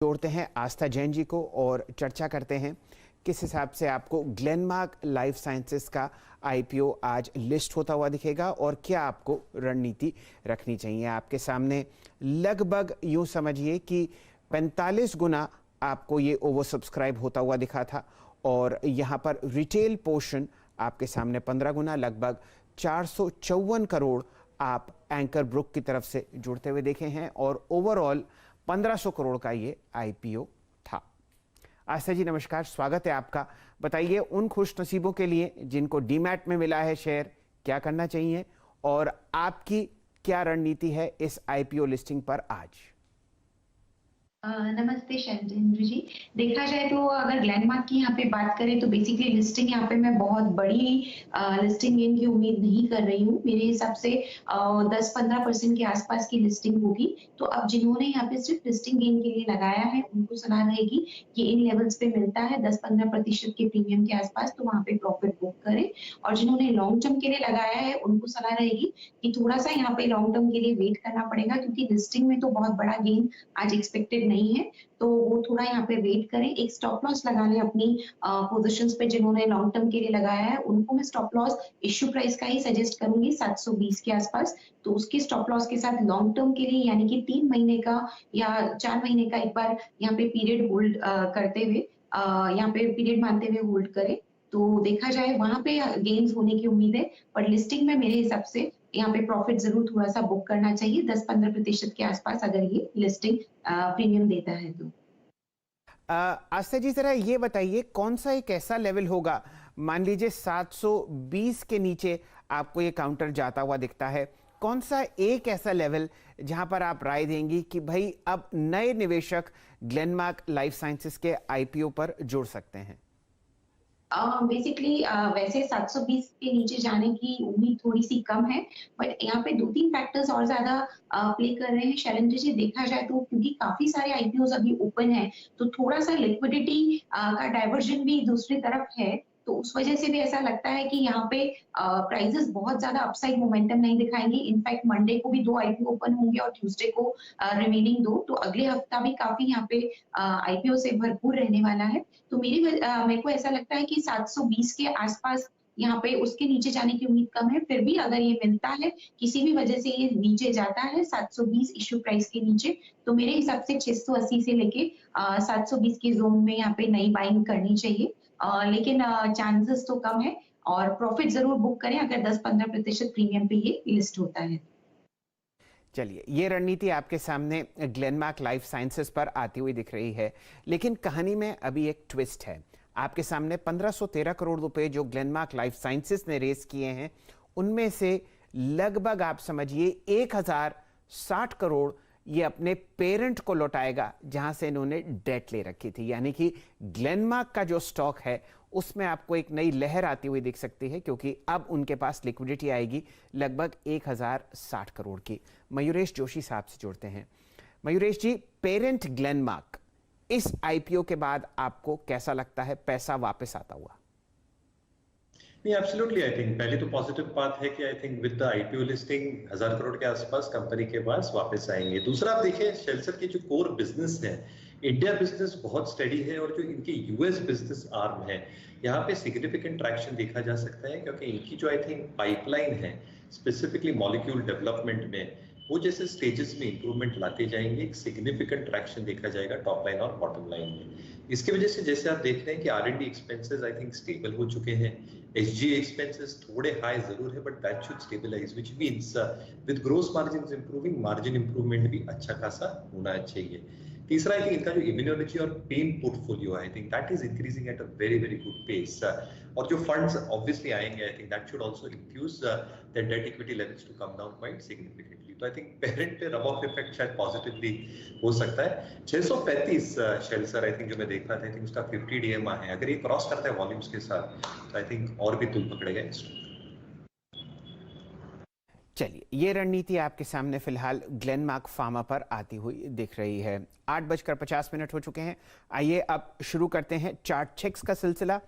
जोड़ते हैं आस्था जैन जी को और चर्चा करते हैं किस हिसाब से आपको ग्लेनमार्क लाइफ साइंसेस का आईपीओ आज लिस्ट होता हुआ दिखेगा और क्या आपको रणनीति रखनी चाहिए। आपके सामने लगभग यूं समझिए कि 45 गुना आपको ये ओवर सब्सक्राइब होता हुआ दिखा था और यहाँ पर रिटेल पोर्शन आपके सामने 15 गुना लगभग 454 करोड़ आप एंकर ब्रुक की तरफ से जुड़ते हुए देखे हैं और ओवरऑल 1500 करोड़ का ये आईपीओ था। आस्था जी नमस्कार, स्वागत है आपका। बताइए उन खुश नसीबों के लिए जिनको डीमैट में मिला है शेयर, क्या करना चाहिए और आपकी क्या रणनीति है इस आईपीओ लिस्टिंग पर आज। नमस्ते शैलेंद्र जी। देखा जाए तो अगर ग्लेनमार्क की यहाँ पे बात करें तो बेसिकली लिस्टिंग यहाँ पे मैं बहुत बड़ी लिस्टिंग गेन की उम्मीद नहीं कर रही हूँ। मेरे हिसाब से 10-15% के आसपास की लिस्टिंग होगी। तो अब जिन्होंने यहाँ पे सिर्फ लिस्टिंग गेन के लिए लगाया है उनको सलाह रहेगी कि इन लेवल्स पे मिलता है 10-15% के प्रीमियम के आसपास, तो वहां पे प्रॉफिट बुक करें। और जिन्होंने लॉन्ग टर्म के लिए लगाया है उनको सलाह रहेगी कि थोड़ा सा यहाँ पे लॉन्ग टर्म के लिए वेट करना पड़ेगा, क्योंकि लिस्टिंग में तो बहुत बड़ा गेन आज एक्सपेक्टेड नहीं है। तो वो थोड़ा यहाँ पे वेट करें, एक स्टॉप लॉस लगा लें अपनी पोजीशंस पे। जिन्होंने लॉन्ग टर्म के लिए लगाया है उनको मैं स्टॉप लॉस इश्यू प्राइस का ही सजेस्ट करूंगी 720 के आसपास। तो उसके स्टॉप लॉस के साथ लॉन्ग टर्म के लिए यानी कि 3 महीने का या 4 महीने का एक बार यहाँ पे पीरियड होल्ड करते हुए यहाँ पे पीरियड मानते हुए होल्ड करें। तो देखा जाए वहां पे गेन्स होने की उम्मीद है, पर लिस्टिंग में मेरे हिसाब से यहाँ पे प्रॉफिट जरूर थोड़ा सा बुक करना चाहिए 10-15% के आसपास, अगर ये लिस्टिंग प्रीमियम देता है तो। आस्था जी जरा ये बताइए कौन सा एक ऐसा लेवल होगा, मान लीजिए 720 के नीचे आपको ये काउंटर जाता हुआ दिखता है, कौन सा एक ऐसा लेवल जहां पर आप राय देंगी कि भाई अब नए निवेशक ग्लेनमार्क लाइफ साइंसेस के आईपीओ पर जुड़ सकते हैं। बेसिकली वैसे 720 के नीचे जाने की उम्मीद थोड़ी सी कम है, बट यहाँ पे 2-3 फैक्टर्स और ज्यादा प्ले कर रहे हैं शैलेंद्र जी। देखा जाए तो क्योंकि काफी सारे आईपीओ अभी ओपन है, तो थोड़ा सा लिक्विडिटी का डाइवर्जन भी दूसरी तरफ है। तो उस वजह से भी ऐसा लगता है कि यहाँ पे प्राइसेस बहुत ज्यादा अपसाइड मोमेंटम नहीं दिखाएंगे। इनफैक्ट मंडे को भी 2 आईपीओ ओपन होंगे और ट्यूसडे को रिमेनिंग 2, तो अगले हफ्ता भी काफी यहाँ पे आईपीओ से भरपूर रहने वाला है। तो मेरे को ऐसा लगता है कि 720 के आसपास यहाँ पे उसके नीचे जाने की उम्मीद कम है। फिर भी अगर ये मिलता है, किसी भी वजह से ये नीचे जाता है 720 इश्यू प्राइस के नीचे, तो मेरे हिसाब से 680 से लेके 720 की जोन में यहाँ पे नई बाइंग करनी चाहिए। लेकिन चांसेस तो कम है और प्रॉफिट जरूर बुक करें अगर 10-15% प्रीमियम पे ये लिस्ट होता है। चलिए, ये रणनीति आपके सामने ग्लेनमार्क लाइफ साइंसेस पर आती हुई दिख रही है, लेकिन कहानी में अभी एक ट्विस्ट है। आपके सामने 1513 करोड़ रुपए जो ग्लेनमार्क लाइफ साइंसेस ने रेस किए हैं, उनमें से लगभग आप समझिए 1060 करोड़ ये अपने पेरेंट को लौटाएगा जहां से इन्होंने डेट ले रखी थी। यानी कि ग्लेनमार्क का जो स्टॉक है उसमें आपको एक नई लहर आती हुई दिख सकती है, क्योंकि अब उनके पास लिक्विडिटी आएगी लगभग 1060 करोड़ की। मयूरेश जोशी साहब से जोड़ते हैं। मयूरेश जी, पेरेंट ग्लेनमार्क इस आईपीओ के बाद आपको कैसा लगता है, पैसा वापस आता हुआ? नहीं, एब्सोल्युटली आई थिंक पहले तो पॉजिटिव बात है कि I think with the IPO listing 1000 crore के आसपास कंपनी के पास वापस आएंगे। दूसरा आप देखिए शेल्सर की जो कोर बिजनेस है, इंडिया बिजनेस बहुत स्टेडी है और जो इनके यूएस बिजनेस आर्म है यहाँ पे सिग्निफिकेंट ट्रैक्शन देखा जा सकता है, क्योंकि इनकी जो आई थिंक पाइपलाइन है स्पेसिफिकली मॉलिक्यूल डेवलपमेंट में, वो जैसे स्टेजेस में इंप्रूवमेंट लाते जाएंगे, एक सिग्निफिकेंट ट्रैक्शन देखा जाएगा टॉप लाइन और बॉटम लाइन में। इसकी वजह से जैसे आप देख रहे हैं कि R and D expenses I think stable हो चुके हैं। एसजी एक्सपेंसेस थोड़े हाई जरूर है, but that should stabilise, which means with gross margins improving, margin improvement भी अच्छा खासा होना चाहिए। तीसरा आई थिंक इनका जो इम्यूनोलॉजी और pain portfolio I think that is increasing at a very very good pace, और जो फंड्स ऑब्वियसली आएंगे I think that should also infuse the debt equity levels to come down quite significantly. तो I think parent पे rub off effect शायद positively हो सकता है। 635 शेल्सर I think जो मैं देख रहा था, आई थिंक उसका 50 डीएमआ है, अगर ये क्रॉस करता है वॉल्यूम्स के साथ तो आई थिंक और भी तुल पकड़ेगा इस स्टॉक। चलिए, ये रणनीति आपके सामने फिलहाल ग्लेनमार्क फार्मा पर आती हुई दिख रही है। 8:50 हो चुके हैं। आइए अब शुरू करते हैं चार्ट चेक्स का सिलसिला।